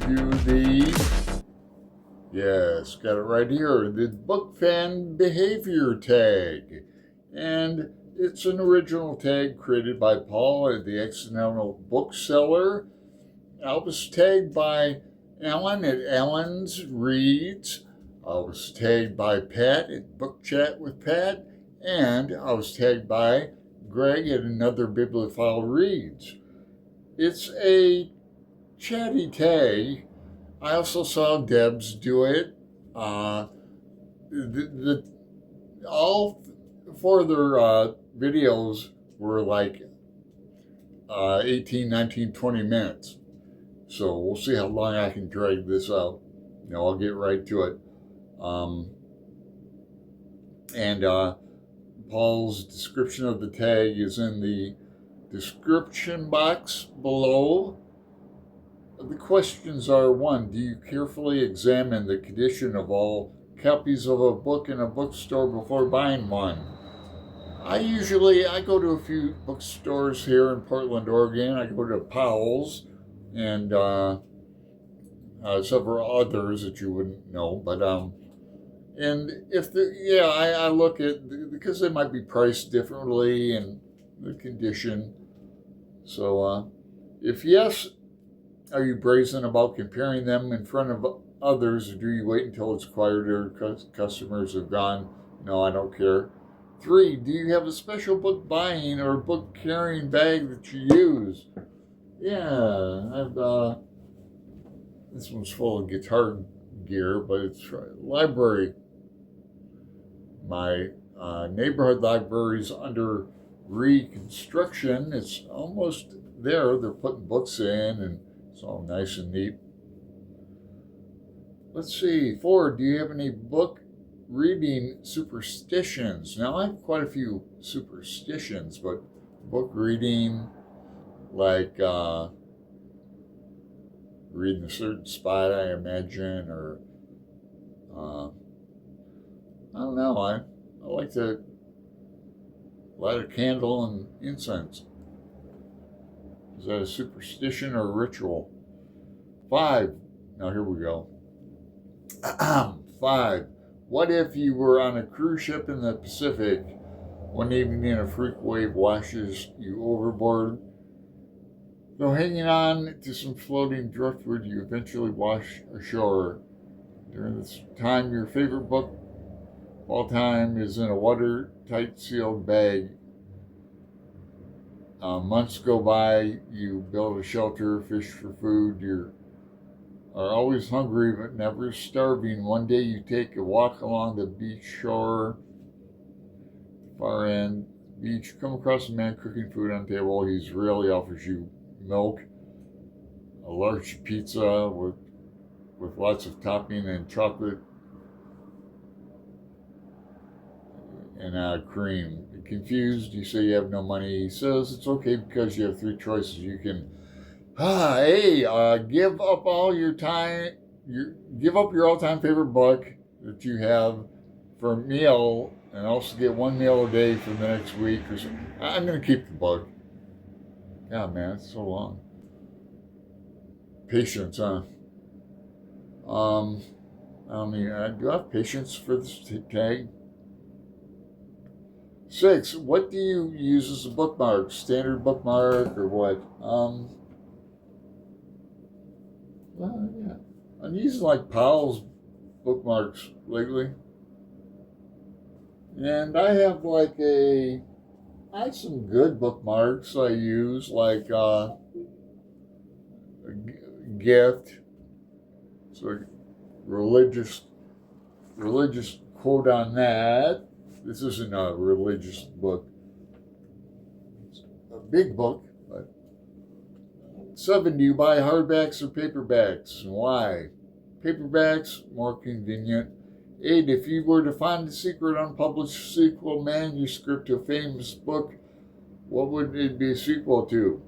you yes, got it right here, the book fan behavior tag. And it's an original tag created by Paul, the accidental bookseller. I was tagged by Alan at Alan's Reads. I was tagged by Pat at Book Chat with Pat. And I was tagged by Greg at Another Bibliophile Reads. It's a chatty tag. I also saw Debs do it. All four of their videos were like 18, 19, 20 minutes. So we'll see how long I can drag this out. I'll get right to it. And Paul's description of the tag is in the description box below. The questions are: 1, do you carefully examine the condition of all copies of a book in a bookstore before buying one? I go to a few bookstores here in Portland, Oregon. I go to Powell's and several others that you wouldn't know. But and if I look at, because they might be priced differently and the condition. So if yes, are you brazen about comparing them in front of others, or do you wait until it's quiet or customers have gone? No, I don't care. 3, do you have a special book buying or book carrying bag that you use? Yeah, I've this one's full of guitar gear, but it's library. My neighborhood library is under reconstruction. It's almost there. They're putting books in, and it's all nice and neat. Let's see. 4, do you have any book reading superstitions? Now, I have quite a few superstitions, but book reading, like reading a certain spot, I imagine, or I don't know. I like to light a candle and incense. Is that a superstition or a ritual? 5. Now here we go. 5. What if you were on a cruise ship in the Pacific? One evening a freak wave washes you overboard. Though hanging on to some floating driftwood, you eventually wash ashore. During this time, your favorite book of all time is in a watertight sealed bag. Months go by, you build a shelter, fish for food, you are always hungry but never starving. One day you take a walk along the beach shore, far end beach, come across a man cooking food on the table. He really offers you milk, a large pizza with lots of topping and chocolate and cream. Confused, you say you have no money. He says it's okay because you have 3 choices. You can, give up all your time, give up your all-time favorite book that you have for a meal, and also get 1 meal a day for the next week or something. I'm gonna keep the book. God, man, it's so long. Patience, huh? I mean, do I have patience for this tag? 6, what do you use as a bookmark? Standard bookmark or what? Well, yeah. I'm using like Powell's bookmarks lately. And I have I have some good bookmarks I use, like a gift. So religious quote on that. This isn't a religious book. It's a big book, but 7, do you buy hardbacks or paperbacks, and why? Paperbacks, more convenient. 8, if you were to find a secret unpublished sequel manuscript to a famous book, what would it be a sequel to?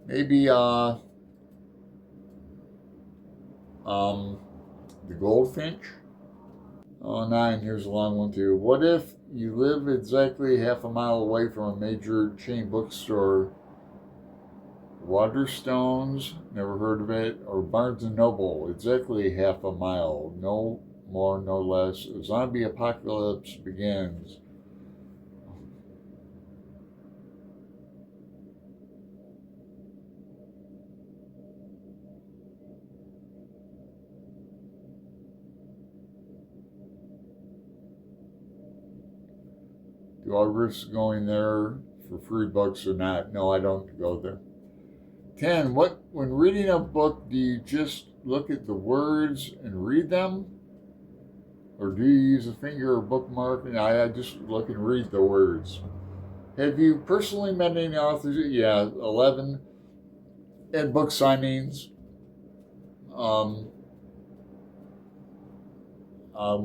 Maybe The Goldfinch. 9, here's a long one too. What if you live exactly half a mile away from a major chain bookstore? Waterstones, never heard of it. Or Barnes and Noble, exactly half a mile. No more, no less. A zombie apocalypse begins. Do I risk going there for free books or not? No, I don't go there. 10. When reading a book, do you just look at the words and read them? Or do you use a finger or bookmark? And I just look and read the words. Have you personally met any authors? Yeah, 11. At book signings. When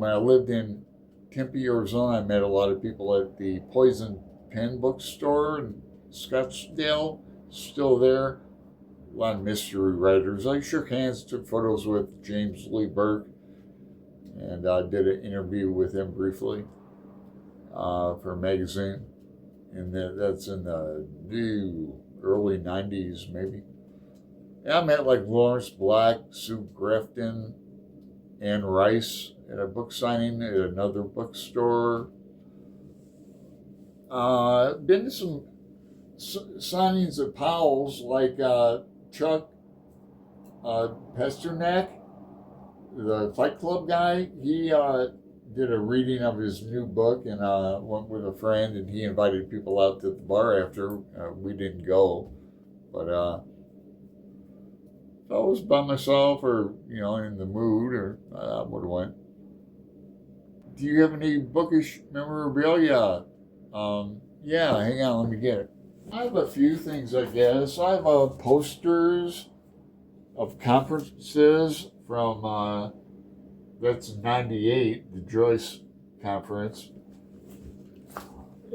I lived in Tempe, Arizona, I met a lot of people at the Poison Pen bookstore in Scottsdale, still there. A lot of mystery writers. I shook hands, took photos with James Lee Burke, and I did an interview with him briefly for a magazine. And that's in the early 90s, maybe. Yeah, I met like Lawrence Black, Sue Grafton, Anne Rice at a book signing at another bookstore. Been to some signings at Powell's, like Chuck Pasternak, the Fight Club guy. He did a reading of his new book and went with a friend, and he invited people out to the bar after. We didn't go, but if I was by myself or in the mood, or I would have went. Do you have any bookish memorabilia? Yeah, hang on, let me get it. I have a few things, I guess. I have posters of conferences from, that's 98, the Joyce conference.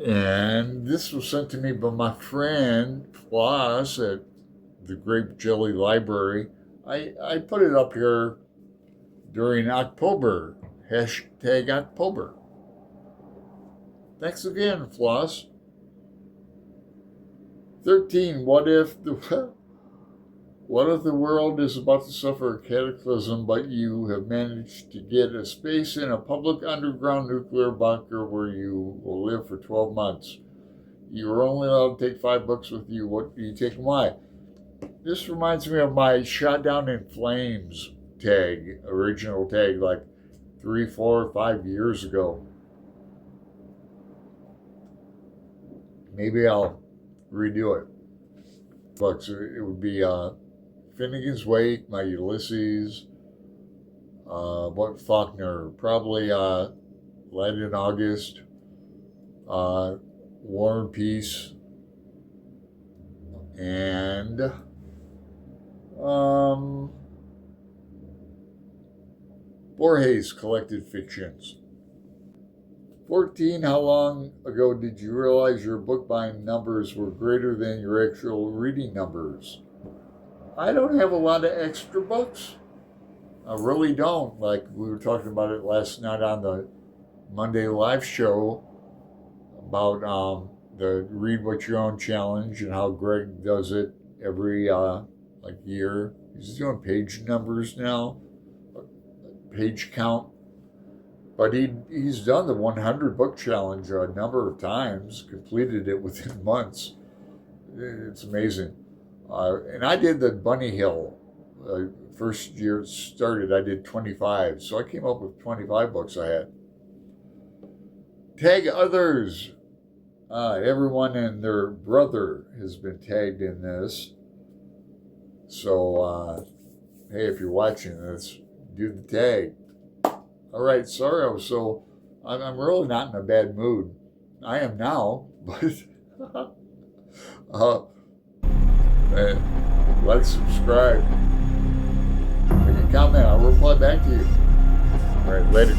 And this was sent to me by my friend, Floss, at the Grape Jelly Library. I put it up here during October, #October. Thanks again, Floss. 13. What if the world is about to suffer a cataclysm, but you have managed to get a space in a public underground nuclear bunker where you will live for 12 months? You are only allowed to take 5 books with you. What do you take and why? This reminds me of my Shot Down in Flames tag, original tag, like 3, 4, 5 years ago. Maybe I'll redo it. Books. It would be Finnegan's Wake, my Ulysses, what Faulkner, probably Light in August, War and Peace, and Borges Collected Fictions. 14. How long ago did you realize your book buying numbers were greater than your actual reading numbers? I don't have a lot of extra books. I really don't. Like we were talking about it last night on the Monday live show about the Read What You Own challenge and how Greg does it every year. He's doing page numbers now, page count. But he's done the 100 book challenge a number of times, completed it within months. It's amazing. And I did the Bunny Hill. First year it started, I did 25. So I came up with 25 books I had. Tag others. Everyone and their brother has been tagged in this. So, hey, if you're watching this, do the tag. All right, sorry, I'm really not in a bad mood. I am now, but like, subscribe, make a comment, I'll reply back to you. All right, later.